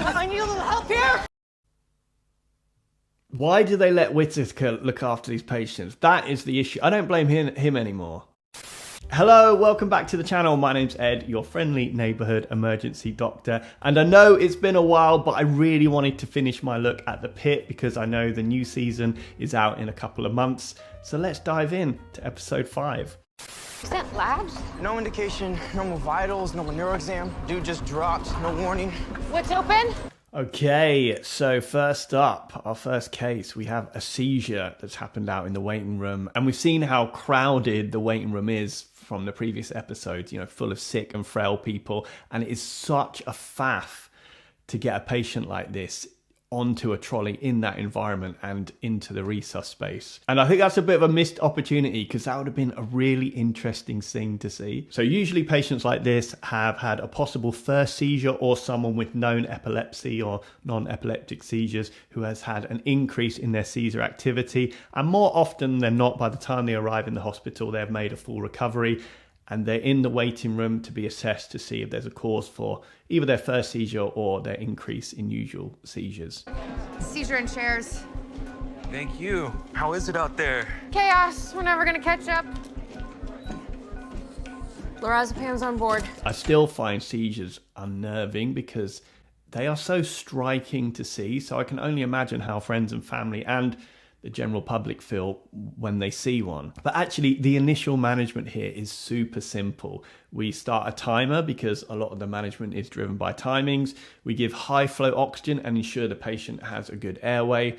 I need a little help here. Why do they let Whitaker look after these patients? That is the issue. I don't blame him anymore. Hello, welcome back to the channel. My name's Ed, your friendly neighbourhood emergency doctor. And I know it's been a while, but I really wanted to finish my look at the Pitt because I know the new season is out in a couple of months. So let's dive in to episode 5. Is that labs? No indication, normal vitals, normal neuro exam. Dude just dropped, no warning. What's open? Okay, so first up, our first case, we have a seizure that's happened out in the waiting room. And we've seen how crowded the waiting room is from the previous episodes, you know, full of sick and frail people. And it is such a faff to get a patient like this onto a trolley in that environment and into the resus space. And I think that's a bit of a missed opportunity because that would have been a really interesting thing to see. So usually patients like this have had a possible first seizure or someone with known epilepsy or non-epileptic seizures who has had an increase in their seizure activity. And more often than not, by the time they arrive in the hospital, they've made a full recovery and they're in the waiting room to be assessed to see if there's a cause for either their first seizure or their increase in usual seizures. Seizure in chairs. Thank you. How is it out there? Chaos. We're never gonna catch up. Lorazepam's on board. I still find seizures unnerving because they are so striking to see. So I can only imagine how friends and family and the general public feel when they see one. But actually, the initial management here is super simple. We start a timer because a lot of the management is driven by timings. We give high flow oxygen and ensure the patient has a good airway.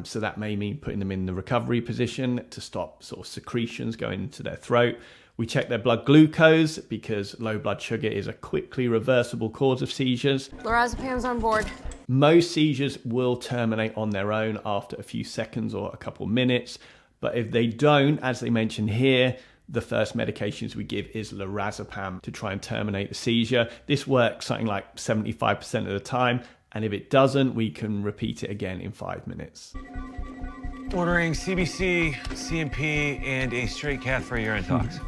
So that may mean putting them in the recovery position to stop sort of secretions going into their throat. We check their blood glucose because low blood sugar is a quickly reversible cause of seizures. Lorazepam's on board. Most seizures will terminate on their own after a few seconds or a couple minutes. But if they don't, as they mentioned here, the first medications we give is lorazepam to try and terminate the seizure. This works something like 75% of the time. And if it doesn't, we can repeat it again in 5 minutes. Ordering CBC, CMP, and a straight cath for urine tox.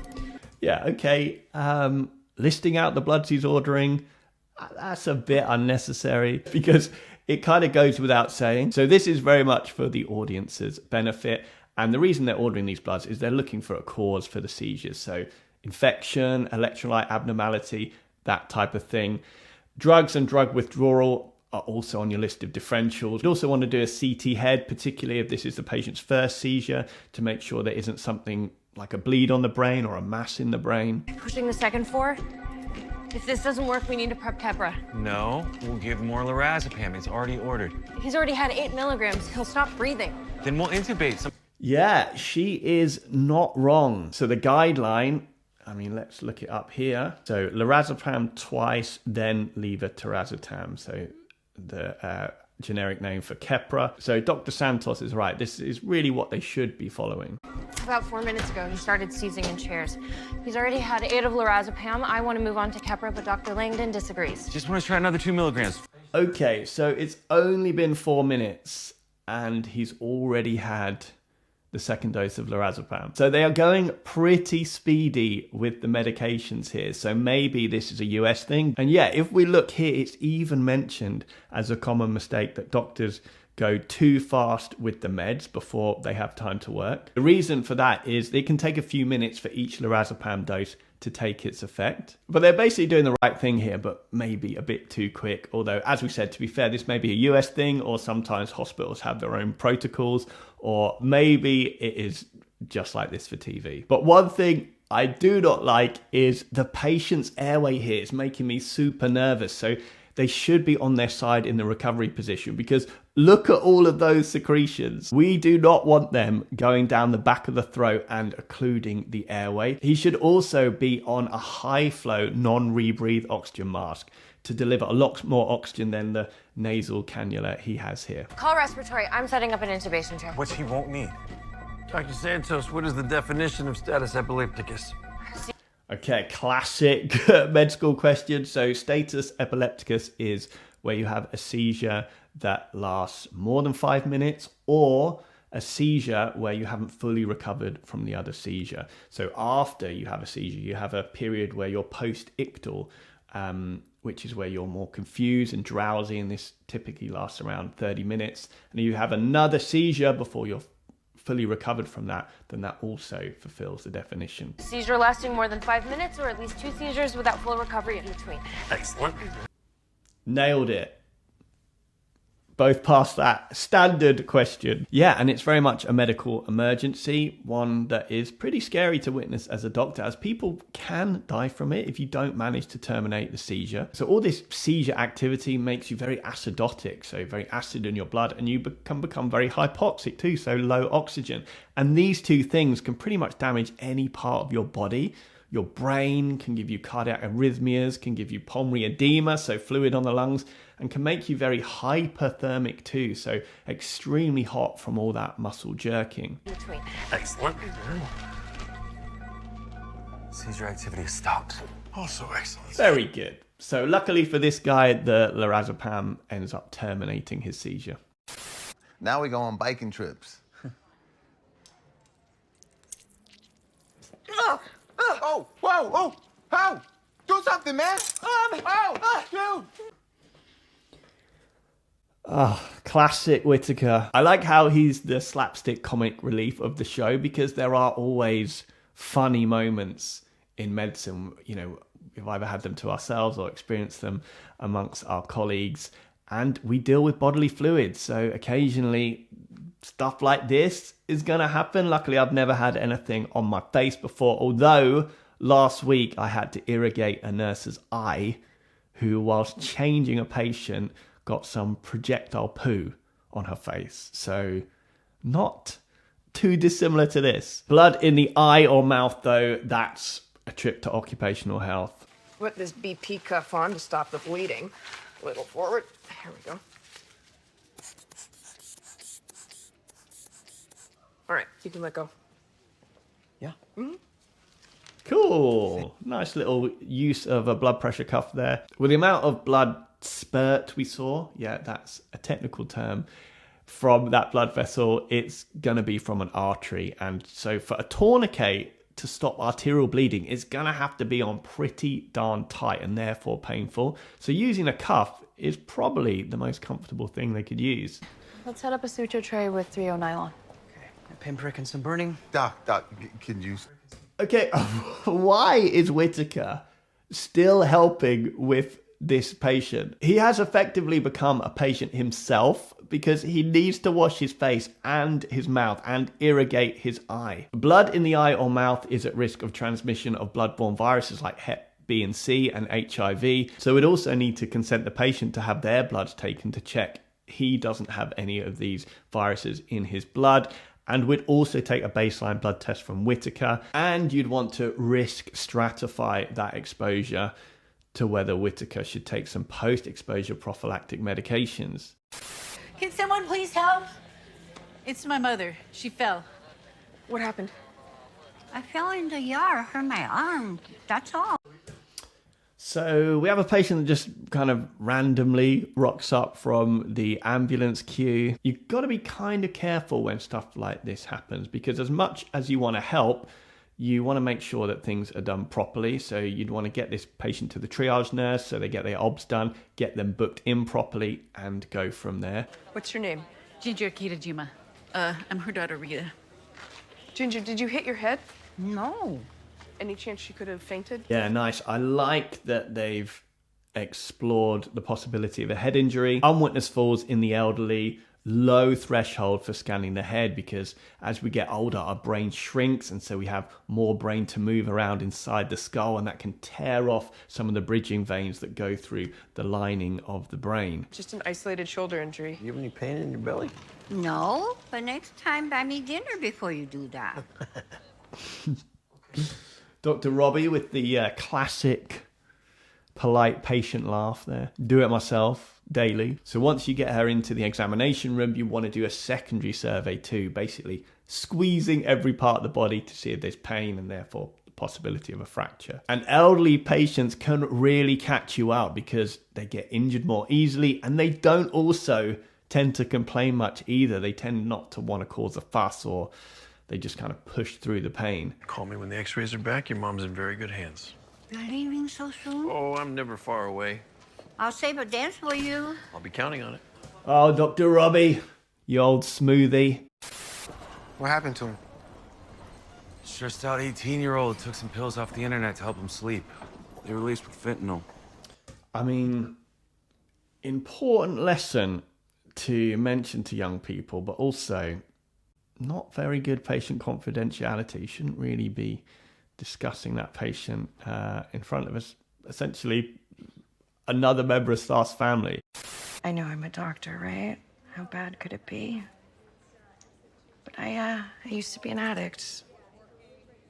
Yeah, okay. Listing out the bloods he's ordering, that's a bit unnecessary because it kind of goes without saying. So this is very much for the audience's benefit. And the reason they're ordering these bloods is they're looking for a cause for the seizures. So infection, electrolyte abnormality, that type of thing. Drugs and drug withdrawal are also on your list of differentials. You also want to do a CT head, particularly if this is the patient's first seizure, to make sure there isn't something like a bleed on the brain or a mass in the brain. Pushing the second 4. If this doesn't work, we need to prep Keppra. No, we'll give more lorazepam. It's already ordered. He's already had 8 milligrams. He'll stop breathing. Then we'll intubate some. Yeah, she is not wrong. So the guideline, I mean, let's look it up here. So lorazepam twice, then levetiracetam. So the generic name for Keppra. So Dr. Santos is right. This is really what they should be following. About 4 minutes ago, he started seizing in chairs. He's already had 8 of lorazepam. I want to move on to Keppra, but Dr. Langdon disagrees. Just want to try another 2 milligrams. Okay, so it's only been 4 minutes and he's already had the second dose of lorazepam. So they are going pretty speedy with the medications here. So maybe this is a US thing. And yeah, if we look here, it's even mentioned as a common mistake that doctors go too fast with the meds before they have time to work. The reason for that is it can take a few minutes for each lorazepam dose to take its effect. But they're basically doing the right thing here, but maybe a bit too quick. Although, as we said, to be fair, this may be a US thing, or sometimes hospitals have their own protocols, or maybe it is just like this for TV. But one thing I do not like is the patient's airway here. It's making me super nervous. So they should be on their side in the recovery position because look at all of those secretions. We do not want them going down the back of the throat and occluding the airway. He should also be on a high flow, non-rebreathe oxygen mask to deliver a lot more oxygen than the nasal cannula he has here. Call respiratory. I'm setting up an intubation chair. Which he won't need. Dr. Santos, what is the definition of status epilepticus? Okay, classic med school question. So status epilepticus is where you have a seizure that lasts more than 5 minutes, or a seizure where you haven't fully recovered from the other seizure. So after you have a seizure, you have a period where you're post-ictal, which is where you're more confused and drowsy, and this typically lasts around 30 minutes. And you have another seizure before you're fully recovered from that, then that also fulfills the definition. Seizure lasting more than 5 minutes, or at least 2 seizures without full recovery in between. Excellent. Nailed it. Both passed that standard question. Yeah, and it's very much a medical emergency, one that is pretty scary to witness as a doctor, as people can die from it if you don't manage to terminate the seizure. So all this seizure activity makes you very acidotic, so very acid in your blood, and you can become very hypoxic too, so low oxygen. And these two things can pretty much damage any part of your body. Your brain can give you cardiac arrhythmias, can give you pulmonary edema, so fluid on the lungs, and can make you very hyperthermic too, so extremely hot from all that muscle jerking. Between. Excellent. Seizure activity has stopped. Also excellent. Very good. So luckily for this guy, the lorazepam ends up terminating his seizure. Now we go on biking trips. Oh, whoa, oh, oh, do something, man. Dude. Classic Whittaker. I like how he's the slapstick comic relief of the show, because there are always funny moments in medicine. You know, we've either had them to ourselves or experienced them amongst our colleagues. And we deal with bodily fluids, so occasionally stuff like this is going to happen. Luckily, I've never had anything on my face before, although last week I had to irrigate a nurse's eye who, whilst changing a patient, got some projectile poo on her face. So not too dissimilar to this. Blood in the eye or mouth, though, that's a trip to occupational health. Put this BP cuff on to stop the bleeding. A little forward. Here we go. All right, you can let go. Yeah. Cool. Nice little use of a blood pressure cuff there. With the amount of blood spurt we saw, yeah, that's a technical term, from that blood vessel, it's going to be from an artery. And so for a tourniquet to stop arterial bleeding, it's going to have to be on pretty darn tight and therefore painful. So using a cuff is probably the most comfortable thing they could use. Let's set up a suture tray with 3/0 nylon. Okay, a pinprick and some burning. Doc, can you... Okay, why is Whittaker still helping with this patient? He has effectively become a patient himself because he needs to wash his face and his mouth and irrigate his eye. Blood in the eye or mouth is at risk of transmission of blood-borne viruses like Hep B and C and HIV. So we'd also need to consent the patient to have their blood taken to check he doesn't have any of these viruses in his blood. And we'd also take a baseline blood test from Whittaker, and you'd want to risk stratify that exposure to whether Whittaker should take some post-exposure prophylactic medications. Can someone please help? It's my mother. She fell. What happened? I fell in the yard, hurt my arm. That's all. So we have a patient that just kind of randomly rocks up from the ambulance queue. You've got to be kind of careful when stuff like this happens, because as much as you want to help, you want to make sure that things are done properly. So you'd want to get this patient to the triage nurse so they get their obs done, get them booked in properly, and go from there. What's your name? Ginger Kitajima. I'm her daughter, Rita. Ginger, did you hit your head? No. Any chance she could have fainted? Yeah, nice. I like that they've explored the possibility of a head injury. Unwitnessed falls in the elderly, low threshold for scanning the head, because as we get older, our brain shrinks, and so we have more brain to move around inside the skull, and that can tear off some of the bridging veins that go through the lining of the brain. Just an isolated shoulder injury. You have any pain in your belly? No, but next time buy me dinner before you do that. Dr. Robbie with the classic polite patient laugh there. Do it myself daily. So once you get her into the examination room, you want to do a secondary survey too, basically squeezing every part of the body to see if there's pain and therefore the possibility of a fracture. And elderly patients can really catch you out because they get injured more easily, and they don't also tend to complain much either. They tend not to want to cause a fuss, or they just kind of push through the pain. Call me when the x-rays are back. Your mom's in very good hands. You're leaving so soon? Oh, I'm never far away. I'll save a dance for you. I'll be counting on it. Oh, Dr. Robbie, you old smoothie. What happened to him? Stressed out 18-year-old took some pills off the internet to help him sleep. They were laced with fentanyl. I mean, important lesson to mention to young people, but also not very good patient confidentiality. You shouldn't really be discussing that patient in front of us, essentially another member of staff's family. I know I'm a doctor, right? How bad could it be? But I used to be an addict.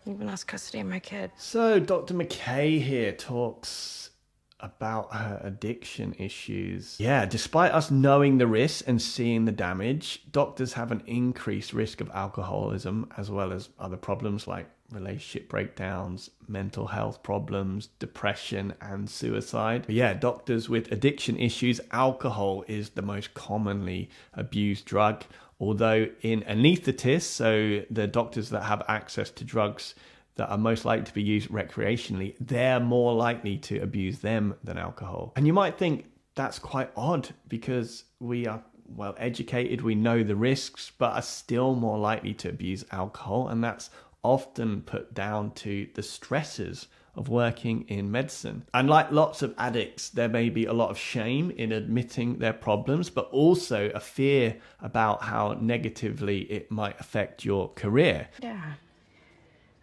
Even lost custody of my kid. So Dr. McKay here talks about her addiction issues. Yeah, despite us knowing the risks and seeing the damage, doctors have an increased risk of alcoholism as well as other problems like relationship breakdowns, mental health problems, depression and suicide. But yeah, doctors with addiction issues, alcohol is the most commonly abused drug. Although in anaesthetists, so the doctors that have access to drugs that are most likely to be used recreationally, they're more likely to abuse them than alcohol. And you might think that's quite odd because we are well educated, we know the risks, but are still more likely to abuse alcohol. And that's often put down to the stresses of working in medicine. And like lots of addicts, there may be a lot of shame in admitting their problems, but also a fear about how negatively it might affect your career. Yeah.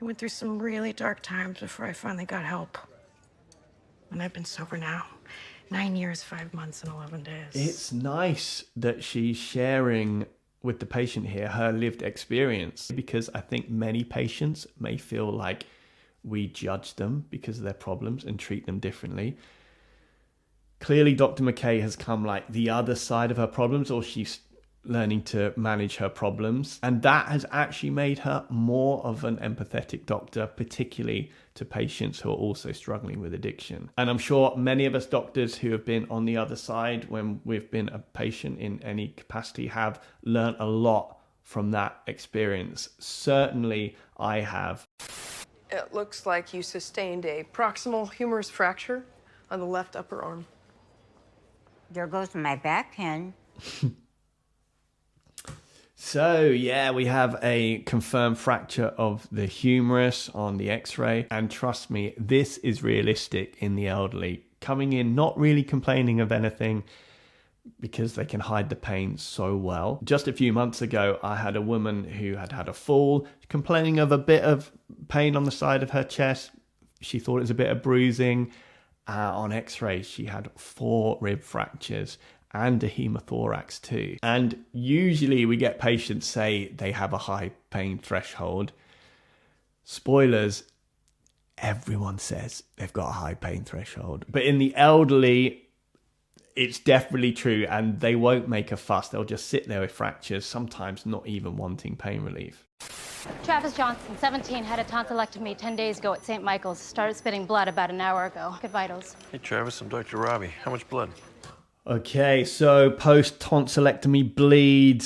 I went through some really dark times before I finally got help. And I've been sober now. 9 years, 5 months, and 11 days. It's nice that she's sharing with the patient here her lived experience, because I think many patients may feel like we judge them because of their problems and treat them differently. Clearly, Dr. McKay has come like the other side of her problems, or she's learning to manage her problems. And that has actually made her more of an empathetic doctor, particularly to patients who are also struggling with addiction. And I'm sure many of us doctors who have been on the other side when we've been a patient in any capacity have learned a lot from that experience. Certainly I have. It looks like you sustained a proximal humerus fracture on the left upper arm. There goes my back pen. So yeah, we have a confirmed fracture of the humerus on the x-ray. And trust me, this is realistic in the elderly. Coming in, not really complaining of anything because they can hide the pain so well. Just a few months ago, I had a woman who had had a fall, complaining of a bit of pain on the side of her chest. She thought it was a bit of bruising. On x-ray, she had 4 rib fractures and a hemothorax too. And usually we get patients say they have a high pain threshold. Spoilers, everyone says they've got a high pain threshold. But in the elderly, it's definitely true, and they won't make a fuss. They'll just sit there with fractures, sometimes not even wanting pain relief. Travis Johnson, 17, had a tonsillectomy 10 days ago at St. Michael's. Started spitting blood about an hour ago. Good vitals. Hey, Travis, I'm Dr. Robbie. How much blood? Okay, so post-tonsillectomy bleed,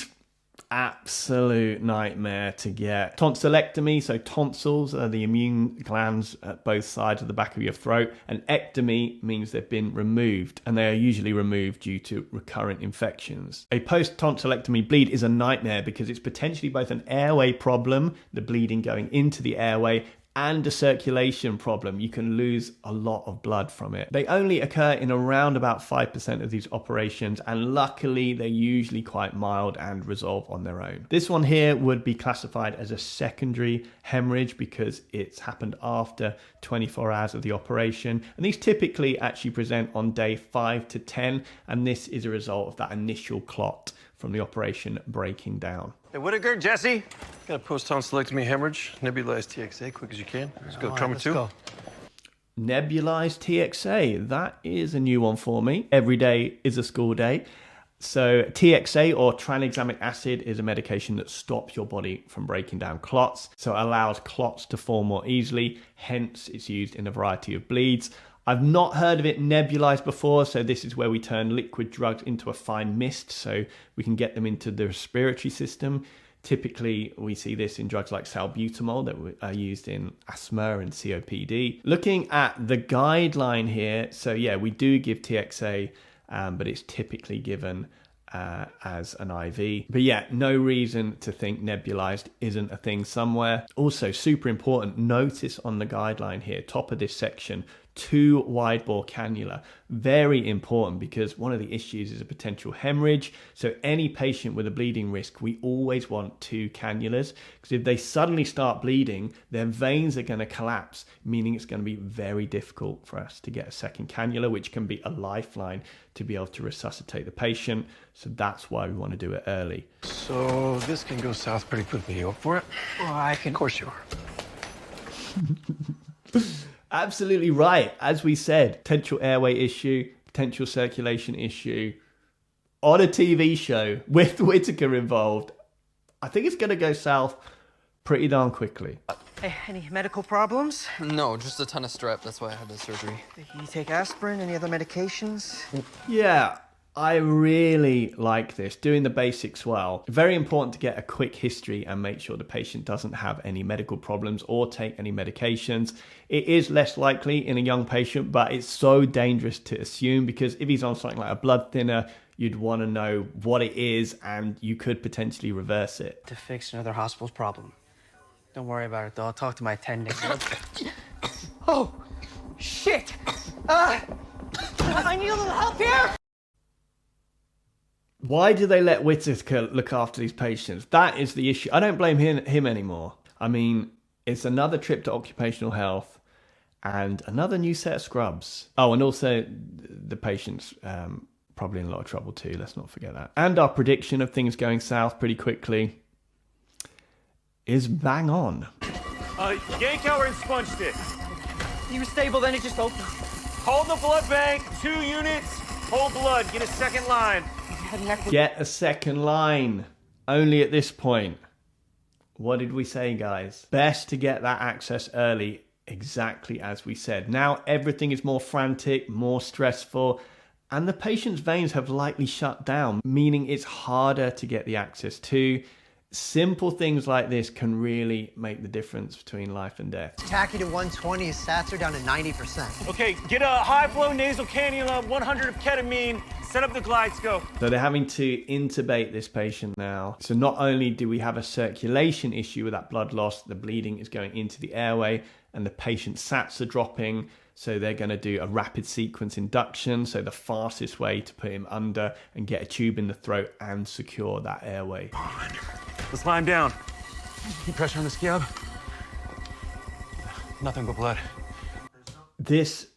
absolute nightmare to get. Tonsillectomy, so tonsils are the immune glands at both sides of the back of your throat, and ectomy means they've been removed, and they are usually removed due to recurrent infections. A post-tonsillectomy bleed is a nightmare because it's potentially both an airway problem, the bleeding going into the airway, and a circulation problem. You can lose a lot of blood from it. They only occur in around about 5% of these operations, and luckily they're usually quite mild and resolve on their own. This one here would be classified as a secondary hemorrhage because it's happened after 24 hours of the operation, and these typically actually present on day 5 to 10, and this is a result of that initial clot from the operation breaking down. Hey, Whittaker, Jesse. Got a post-tonsillectomy hemorrhage. Nebulized TXA, quick as you can. Let's go. Trauma 2. Go. Nebulized TXA, that is a new one for me. Every day is a school day. So TXA, or tranexamic acid, is a medication that stops your body from breaking down clots. So it allows clots to form more easily. Hence, it's used in a variety of bleeds. I've not heard of it nebulized before, so this is where we turn liquid drugs into a fine mist so we can get them into the respiratory system. Typically, we see this in drugs like salbutamol that are used in asthma and COPD. Looking at the guideline here, so yeah, we do give TXA, but it's typically given as an IV. But yeah, no reason to think nebulized isn't a thing somewhere. Also, super important, notice on the guideline here, top of this section, 2 wide bore cannula. Very important, because one of the issues is a potential hemorrhage. So any patient with a bleeding risk, we always want 2 cannulas, because if they suddenly start bleeding, their veins are going to collapse, meaning it's going to be very difficult for us to get a second cannula, which can be a lifeline to be able to resuscitate the patient. So that's why we want to do it early. So this can go south pretty quickly. You up for it? Well, I can. Of course you are. Absolutely right. As we said, potential airway issue, potential circulation issue on a TV show with Whitaker involved. I think it's going to go south pretty darn quickly. Hey, any medical problems? No, just a ton of strep. That's why I had the surgery. You take aspirin? Any other medications? Yeah, I really like this, doing the basics well. Very important to get a quick history and make sure the patient doesn't have any medical problems or take any medications. It is less likely in a young patient, but it's so dangerous to assume, because if he's on something like a blood thinner, you'd want to know what it is and you could potentially reverse it. To fix another hospital's problem. Don't worry about it, though. I'll talk to my attending. Oh, shit! I need a little help here! Why do they let Whitaker look after these patients? That is the issue. I don't blame him anymore. I mean, it's another trip to Occupational Health and another new set of scrubs. Oh, and also the patient's probably in a lot of trouble too. Let's not forget that. And our prediction of things going south pretty quickly is bang on. Yank our sponge stick. You were stable, then it just opened. Hold the blood bank. 2 units. Hold blood. Get a second line. Get a second line. Only at this point. What did we say, guys? Best to get that access early, exactly as we said. Now everything is more frantic, more stressful, and the patient's veins have likely shut down, meaning it's harder to get the access to. Simple things like this can really make the difference between life and death. Tacky to 120, his sats are down to 90%. Okay, get a high-flow nasal cannula, 100 of ketamine, set up the glide scope. So they're having to intubate this patient now. So not only do we have a circulation issue with that blood loss, the bleeding is going into the airway and the patient's sats are dropping. So they're going to do a rapid sequence induction. So the fastest way to put him under and get a tube in the throat and secure that airway. Let's lie him down. Keep pressure on the scab. Nothing but blood. This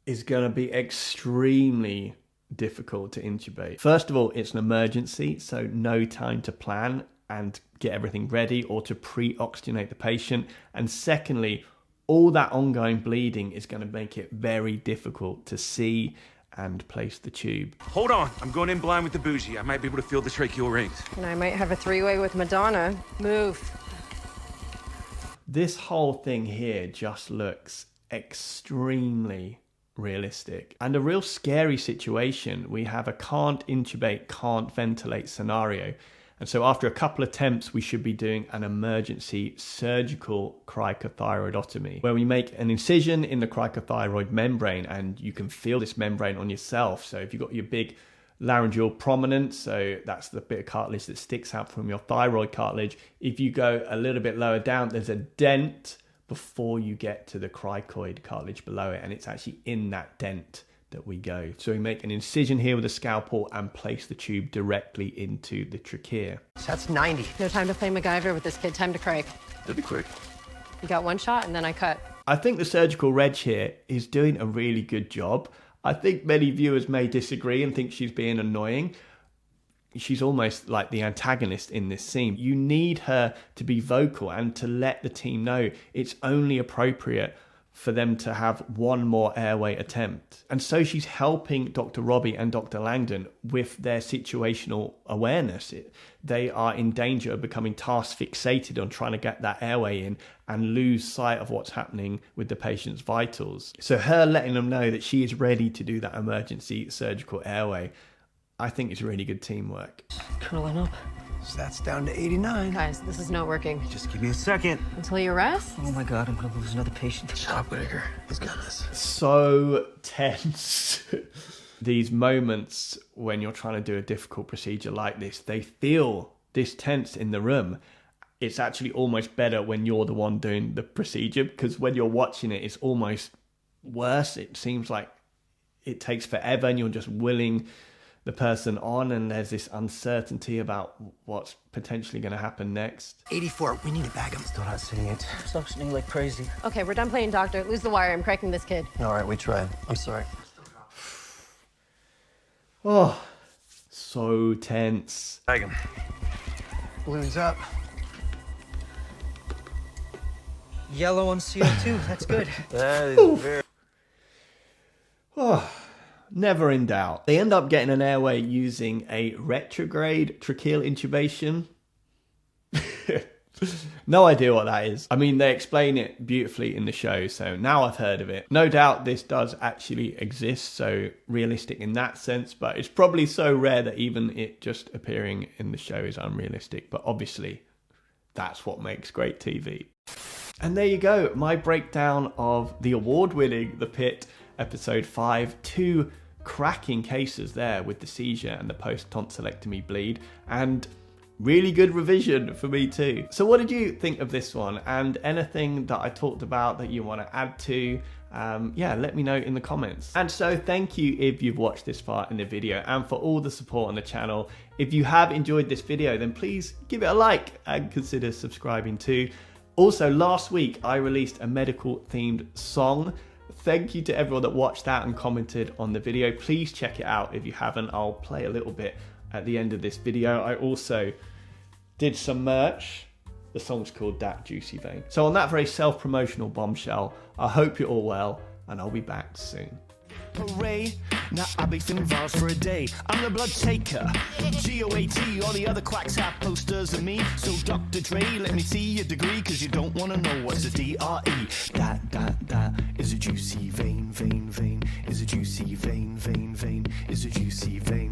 is going to be extremely difficult to intubate. First of all, it's an emergency, so no time to plan and get everything ready or to pre-oxygenate the patient. And secondly, all that ongoing bleeding is going to make it very difficult to see and place the tube. Hold on, I'm going in blind with the bougie. I might be able to feel the tracheal rings. And I might have a 3-way with Madonna. Move. This whole thing here just looks extremely realistic and a real scary situation. We have a can't intubate, can't ventilate scenario. And so after a couple attempts, we should be doing an emergency surgical cricothyroidotomy, where we make an incision in the cricothyroid membrane, and you can feel this membrane on yourself. So if you've got your big laryngeal prominence, so that's the bit of cartilage that sticks out from your thyroid cartilage. If you go a little bit lower down, there's a dent before you get to the cricoid cartilage below it, and it's actually in that dent that we go. So we make an incision here with a scalpel and place the tube directly into the trachea. So that's 90. No time to play MacGyver with this kid. Time to crike. That'd be quick. You got 1 shot, and then I cut. I think the surgical reg here is doing a really good job. I think many viewers may disagree and think she's being annoying. She's almost like the antagonist in this scene. You need her to be vocal and to let the team know it's only appropriate for them to have one more airway attempt. And so she's helping Dr. Robbie and Dr. Langdon with their situational awareness. They are in danger of becoming task fixated on trying to get that airway in and lose sight of what's happening with the patient's vitals. So her letting them know that she is ready to do that emergency surgical airway, I think it's really good teamwork. Curling up. So that's down to 89. Guys, this is not working. Just give me a second. Until you rest? Oh my God, I'm gonna lose another patient. Stop, Whitaker. He's got this. So tense. These moments when you're trying to do a difficult procedure like this, they feel this tense in the room. It's actually almost better when you're the one doing the procedure, because when you're watching it, it's almost worse. It seems like it takes forever and you're just willing the person on, and there's this uncertainty about what's potentially going to happen next. 84, we need to bag him. Still not seeing it. Stop spinning like crazy. Okay, we're done playing doctor. Lose the wire. I'm cracking this kid. All right, we tried. I'm sorry. Oh, so tense. Bag him. Balloons up. Yellow on CO2, that's good. That is very... Oh, never in doubt. They end up getting an airway using a retrograde tracheal intubation. No idea what that is. I mean, they explain it beautifully in the show, so now I've heard of it. No doubt this does actually exist, so realistic in that sense, but it's probably so rare that even it just appearing in the show is unrealistic. But obviously, that's what makes great TV. And there you go, my breakdown of the award-winning The Pitt episode 5. 2 cracking cases there with the seizure and the post-tonsillectomy bleed, and really good revision for me too. So what did you think of this one, and anything that I talked about that you want to add to? Yeah, let me know in the comments. And so thank you if you've watched this far in the video, and for all the support on the channel. If you have enjoyed this video, then please give it a like and consider subscribing too. Also, last week I released a medical themed song. Thank you to everyone that watched that and commented on the video. Please check it out if you haven't. I'll play a little bit at the end of this video. I also did some merch. The song's called That Juicy Vein. So on that very self-promotional bombshell, I hope you're all well, and I'll be back soon. Hooray, now I'll be feeling vibes for a day. I'm the blood taker, G-O-A-T. All the other quacks have posters of me. So Dr. Dre, let me see your degree, cause you don't wanna know what's a D-R-E. That is a juicy vein, vein, vein. Is a juicy vein, vein, vein. Is a juicy vein.